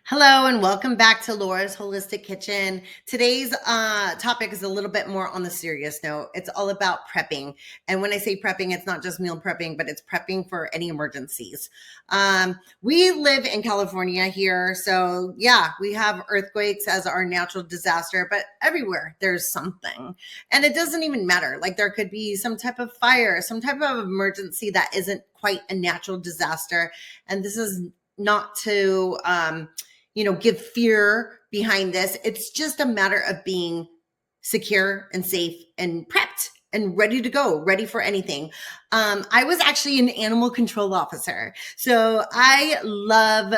Hello and welcome back to Laura's Holistic Kitchen. Today's topic is a little bit more on the serious note. It's all about prepping. And when I say prepping, it's not just meal prepping, but it's prepping for any emergencies. We live in California here. So yeah, we have earthquakes as our natural disaster, but everywhere there's something. And it doesn't even matter. Like there could be some type of fire, some type of emergency that isn't quite a natural disaster. And this is not to give fear behind this. It's just a matter of being secure and safe and prepped and ready to go, ready for anything. I was actually an animal control officer. So I love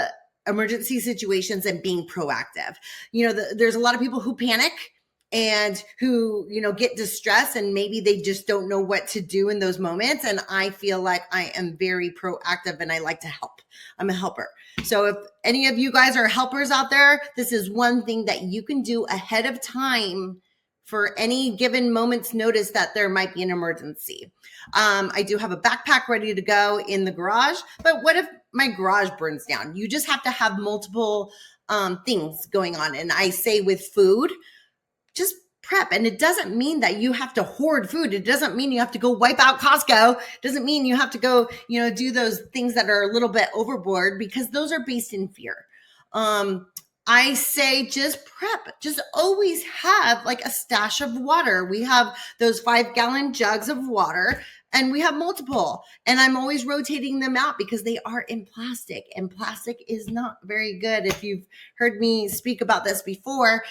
emergency situations and being proactive. There's a lot of people who panic and who, get distressed and maybe they just don't know what to do in those moments. And I feel like I am very proactive and I like to help. I'm a helper. So if any of you guys are helpers out there, this is one thing that you can do ahead of time for any given moment's notice that there might be an emergency. I do have a backpack ready to go in the garage, but what if my garage burns down? You just have to have multiple things going on. And I say with food, just prep. And it doesn't mean that you have to hoard food. It doesn't mean you have to go wipe out Costco. It doesn't mean you have to go, do those things that are a little bit overboard because those are based in fear. I say just prep, just always have like a stash of water. We have those 5-gallon jugs of water and we have multiple, and I'm always rotating them out because they are in plastic and plastic is not very good. If you've heard me speak about this before,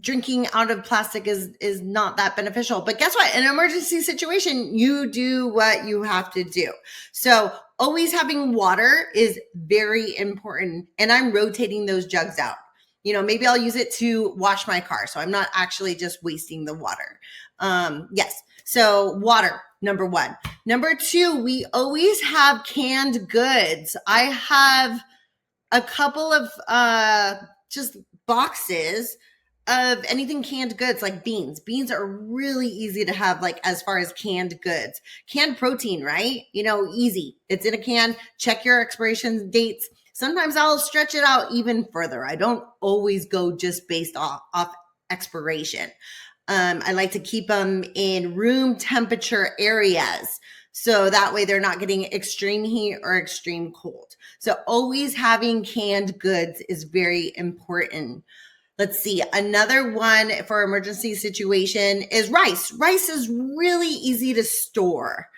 drinking out of plastic is not that beneficial. But guess what? In an emergency situation, you do what you have to do. So always having water is very important. And I'm rotating those jugs out. Maybe I'll use it to wash my car. So I'm not actually just wasting the water. Yes. So water, number one. Number two, we always have canned goods. I have a couple of just boxes of anything canned goods like beans. Beans are really easy to have, like as far as canned goods. Canned protein, right? Easy. It's in a can. Check your expiration dates. Sometimes I'll stretch it out even further. I don't always go just based off expiration. I like to keep them in room temperature areas. So that way they're not getting extreme heat or extreme cold. So always having canned goods is very important. Let's see. Another one for emergency situation is rice. Rice is really easy to store.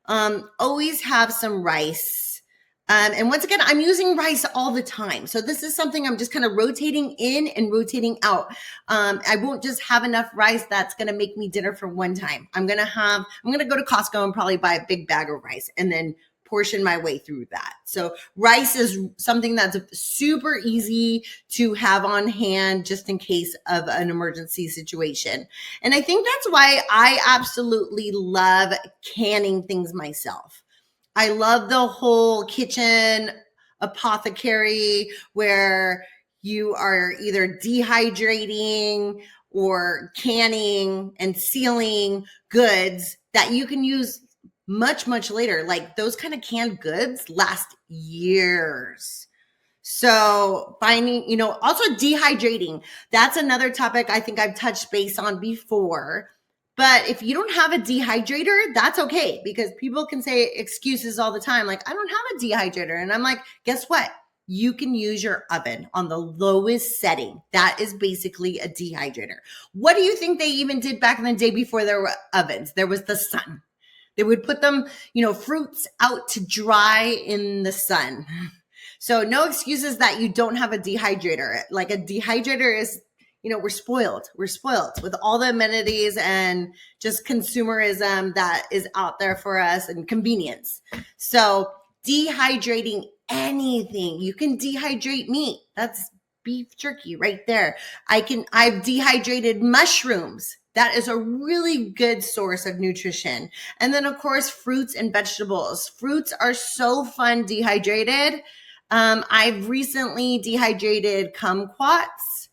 Always have some rice. And once again, I'm using rice all the time. So this is something I'm just kind of rotating in and rotating out. I won't just have enough rice that's going to make me dinner for one time. I'm going to go to Costco and probably buy a big bag of rice and then portion my way through that. So rice is something that's super easy to have on hand just in case of an emergency situation. And I think that's why I absolutely love canning things myself. I love the whole kitchen apothecary where you are either dehydrating or canning and sealing goods that you can use much, much later. Like those kind of canned goods last years. So finding, also dehydrating. That's another topic I think I've touched base on before. But if you don't have a dehydrator, that's okay, because people can say excuses all the time. Like, I don't have a dehydrator. And I'm like, guess what? You can use your oven on the lowest setting. That is basically a dehydrator. What do you think they even did back in the day before there were ovens? There was the sun. They would put them, fruits out to dry in the sun. So no excuses that you don't have a dehydrator. Like a dehydrator is, we're spoiled. We're spoiled with all the amenities and just consumerism that is out there for us and convenience. So dehydrating anything, you can dehydrate meat. That's beef jerky right there. I've dehydrated mushrooms. That is a really good source of nutrition. And then, of course, fruits and vegetables. Fruits are so fun dehydrated. I've recently dehydrated kumquats.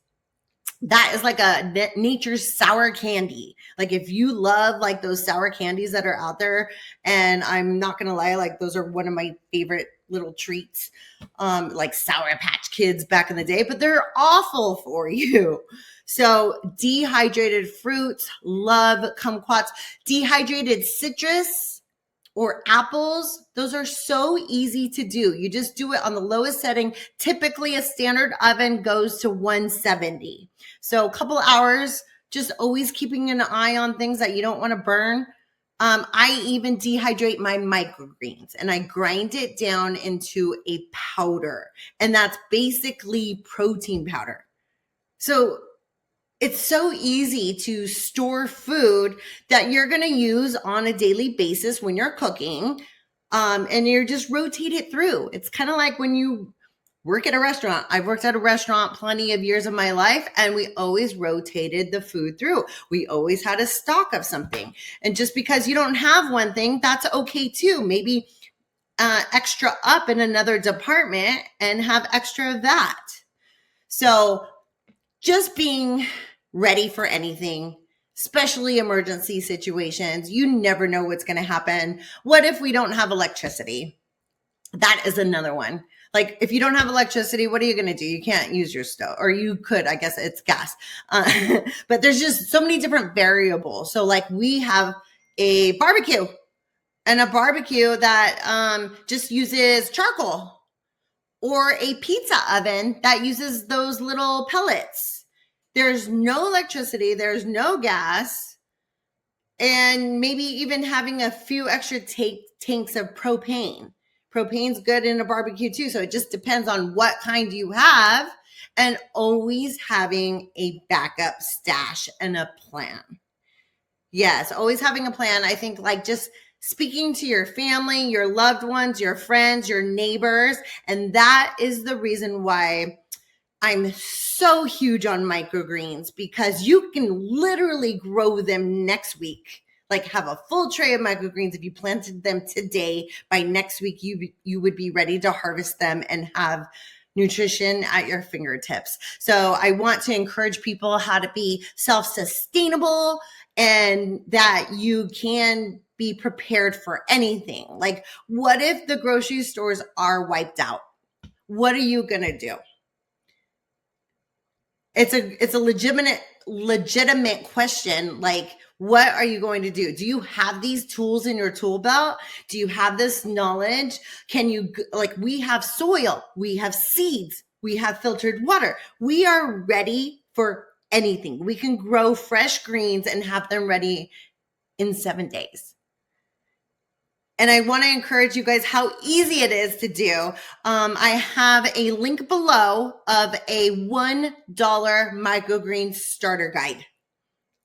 That is like a nature's sour candy. Like if you love like those sour candies that are out there, and I'm not going to lie, like those are one of my favorite little treats, like Sour Patch Kids back in the day, but they're awful for you. So dehydrated fruits, love kumquats, dehydrated citrus or apples. Those are so easy to do. You just do it on the lowest setting. Typically a standard oven goes to 170. So a couple hours, just always keeping an eye on things that you don't want to burn. I even dehydrate my microgreens and I grind it down into a powder, and that's basically protein powder. So it's so easy to store food that you're going to use on a daily basis when you're cooking, and you're just rotate it through. It's kind of like when you work at a restaurant. I've worked at a restaurant plenty of years of my life, and we always rotated the food through. We always had a stock of something. And just because you don't have one thing, that's okay too. Maybe extra up in another department and have extra of that. So just being ready for anything, especially emergency situations. You never know what's going to happen. What if we don't have electricity? That is another one. Like if you don't have electricity, what are you going to do? You can't use your stove, or you could, I guess it's gas. But there's just so many different variables. So like we have a barbecue, and a barbecue that just uses charcoal, or a pizza oven that uses those little pellets. There's no electricity, there's no gas, and maybe even having a few extra tanks of propane. Propane's good in a barbecue too, so it just depends on what kind you have, and always having a backup stash and a plan. Yes, always having a plan. I think like just speaking to your family, your loved ones, your friends, your neighbors, and that is the reason why I'm so huge on microgreens, because you can literally grow them next week. Like have a full tray of microgreens. If you planted them today, by next week, you would be ready to harvest them and have nutrition at your fingertips. So I want to encourage people how to be self-sustainable, and that you can be prepared for anything. Like what if the grocery stores are wiped out? What are you going to do? It's a legitimate question. Like, what are you going to do? Do you have these tools in your tool belt? Do you have this knowledge? Can you, like, we have soil, we have seeds, we have filtered water. We are ready for anything. We can grow fresh greens and have them ready in 7 days. And I want to encourage you guys how easy it is to do. I have a link below of a $1 microgreen starter guide.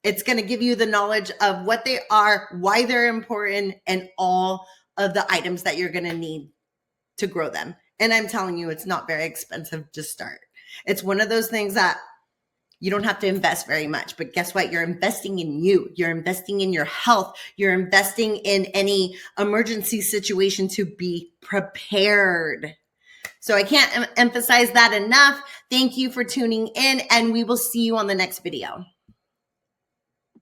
It's going to give you the knowledge of what they are, why they're important, and all of the items that you're going to need to grow them. And I'm telling you, it's not very expensive to start. It's one of those things that you don't have to invest very much, but guess what? You're investing in you. You're investing in your health. You're investing in any emergency situation to be prepared. So I can't emphasize that enough. Thank you for tuning in, and we will see you on the next video.